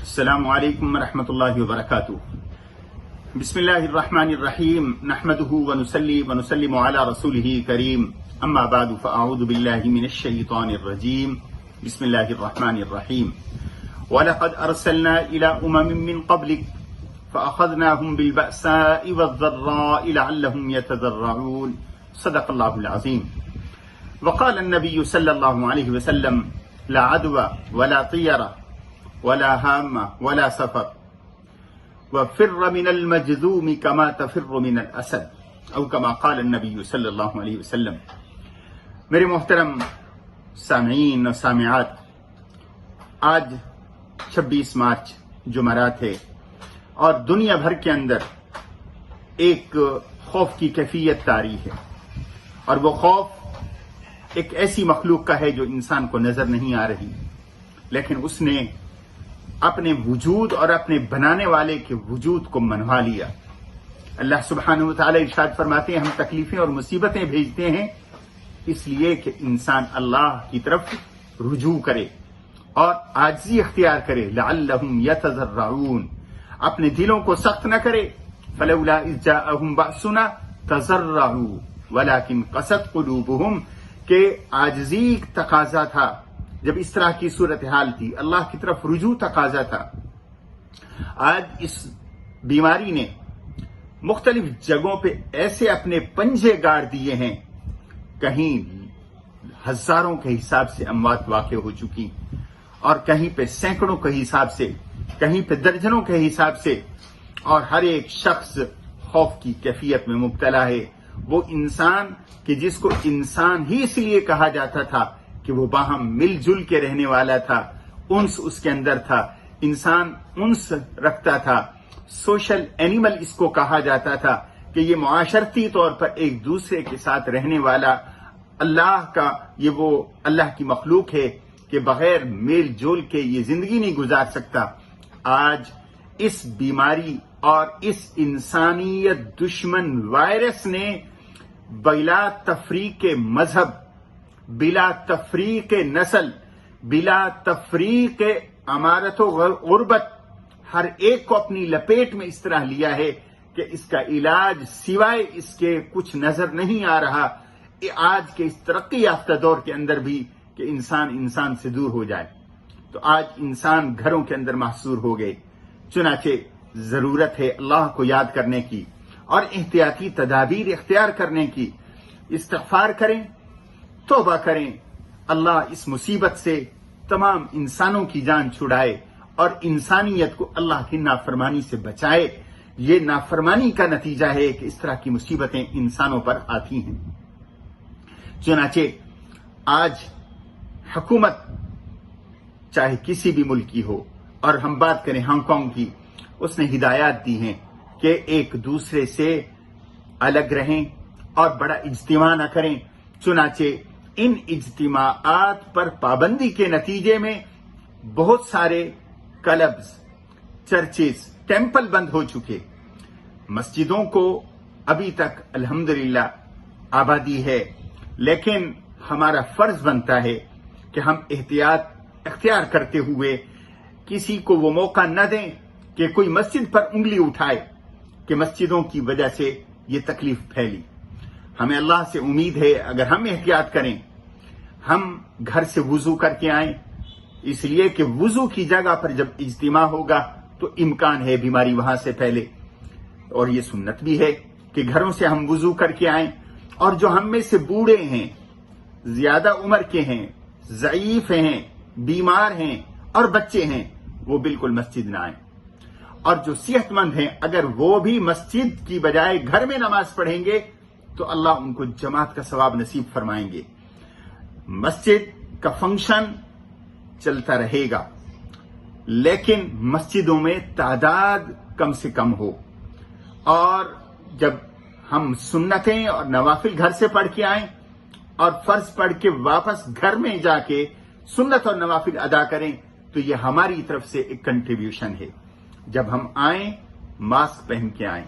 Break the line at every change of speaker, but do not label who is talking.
السلام علیکم ورحمۃ اللہ وبرکاتہ۔ بسم اللہ الرحمن الرحیم، نحمده ونصلی ونسلم علی رسولہ کریم، اما بعد فاعوذ باللہ من الشیطان الرجیم، بسم اللہ الرحمن الرحیم۔ وَلَقَدْ أَرْسَلْنَا إِلَىٰ أُمَمٍ مِّن قَبْلِكَ فَأَخَذْنَاهُمْ بِالْبَأْسَاءِ وَالضَّرَّاءِ لَعَلَّهُمْ يَتَضَرَّعُونَ صدق اللہ العظیم۔ وقال النبی صلی اللہ علیہ وسلم: لا عدوى ولا طيرة ولا هامة ولا سفر وفر من المجذوم كما تفر من الأسد او كما قال النبی صلی اللہ علیہ وسلم۔ میرے محترم سامعین و سامعات، آج 26 مارچ جمعرات ہے اور دنیا بھر کے اندر ایک خوف کی کیفیت طاری ہے، اور وہ خوف ایک ایسی مخلوق کا ہے جو انسان کو نظر نہیں آ رہی، لیکن اس نے اپنے وجود اور اپنے بنانے والے کے وجود کو منوا لیا۔ اللہ سبحانہ وتعالی ارشاد فرماتے ہیں: ہم تکلیفیں اور مصیبتیں بھیجتے ہیں اس لیے کہ انسان اللہ کی طرف رجوع کرے اور عاجزی اختیار کرے، لعلہم یتضرعون، اپنے دلوں کو سخت نہ کرے۔ فلولا اذ جاءہم بأسنا تضرعوا ولکن قست قلوبہم، کہ عاجزی تقاضا تھا جب اس طرح کی صورتحال تھی، اللہ کی طرف رجوع تقاضا تھا۔ آج اس بیماری نے مختلف جگہوں پہ ایسے اپنے پنجے گاڑ دیے ہیں، کہیں ہزاروں کے حساب سے اموات واقع ہو چکی اور کہیں پہ سینکڑوں کے حساب سے، کہیں پہ درجنوں کے حساب سے، اور ہر ایک شخص خوف کی کیفیت میں مبتلا ہے۔ وہ انسان کہ جس کو انسان ہی اس لیے کہا جاتا تھا کہ وہ باہم مل جل کے رہنے والا تھا، انس اس کے اندر تھا، انسان انس رکھتا تھا، سوشل اینیمل اس کو کہا جاتا تھا کہ یہ معاشرتی طور پر ایک دوسرے کے ساتھ رہنے والا اللہ کا، یہ وہ اللہ کی مخلوق ہے کہ بغیر میل جول کے یہ زندگی نہیں گزار سکتا۔ آج اس بیماری اور اس انسانیت دشمن وائرس نے بلا تفریق مذہب، بلا تفریق نسل، بلا تفریق امارت و غربت، ہر ایک کو اپنی لپیٹ میں اس طرح لیا ہے کہ اس کا علاج سوائے اس کے کچھ نظر نہیں آ رہا آج کے اس ترقی یافتہ دور کے اندر بھی، کہ انسان سے دور ہو جائے۔ تو آج انسان گھروں کے اندر محصور ہو گئے، چنانچہ ضرورت ہے اللہ کو یاد کرنے کی اور احتیاطی تدابیر اختیار کرنے کی۔ استغفار کریں، توبہ کریں، اللہ اس مصیبت سے تمام انسانوں کی جان چھڑائے اور انسانیت کو اللہ کی نافرمانی سے بچائے۔ یہ نافرمانی کا نتیجہ ہے کہ اس طرح کی مصیبتیں انسانوں پر آتی ہیں۔ چنانچہ آج حکومت چاہے کسی بھی ملک کی ہو، اور ہم بات کریں ہانگ کانگ کی، اس نے ہدایات دی ہیں کہ ایک دوسرے سے الگ رہیں اور بڑا اجتماع نہ کریں۔ چنانچہ ان اجتماعات پر پابندی کے نتیجے میں بہت سارے کلبز، چرچز، ٹیمپل بند ہو چکے۔ مسجدوں کو ابھی تک الحمدللہ آبادی ہے، لیکن ہمارا فرض بنتا ہے کہ ہم احتیاط اختیار کرتے ہوئے کسی کو وہ موقع نہ دیں کہ کوئی مسجد پر انگلی اٹھائے کہ مسجدوں کی وجہ سے یہ تکلیف پھیلی۔ ہمیں اللہ سے امید ہے اگر ہم احتیاط کریں، ہم گھر سے وضو کر کے آئیں، اس لیے کہ وضو کی جگہ پر جب اجتماع ہوگا تو امکان ہے بیماری وہاں سے پھیلے، اور یہ سنت بھی ہے کہ گھروں سے ہم وضو کر کے آئیں، اور جو ہم میں سے بوڑھے ہیں، زیادہ عمر کے ہیں، ضعیف ہیں، بیمار ہیں اور بچے ہیں، وہ بالکل مسجد نہ آئیں، اور جو صحت مند ہیں اگر وہ بھی مسجد کی بجائے گھر میں نماز پڑھیں گے تو اللہ ان کو جماعت کا ثواب نصیب فرمائیں گے۔ مسجد کا فنکشن چلتا رہے گا، لیکن مسجدوں میں تعداد کم سے کم ہو، اور جب ہم سنتیں اور نوافل گھر سے پڑھ کے آئیں اور فرض پڑھ کے واپس گھر میں جا کے سنت اور نوافل ادا کریں تو یہ ہماری طرف سے ایک کنٹریبیوشن ہے۔ جب ہم آئیں ماسک پہن کے آئیں۔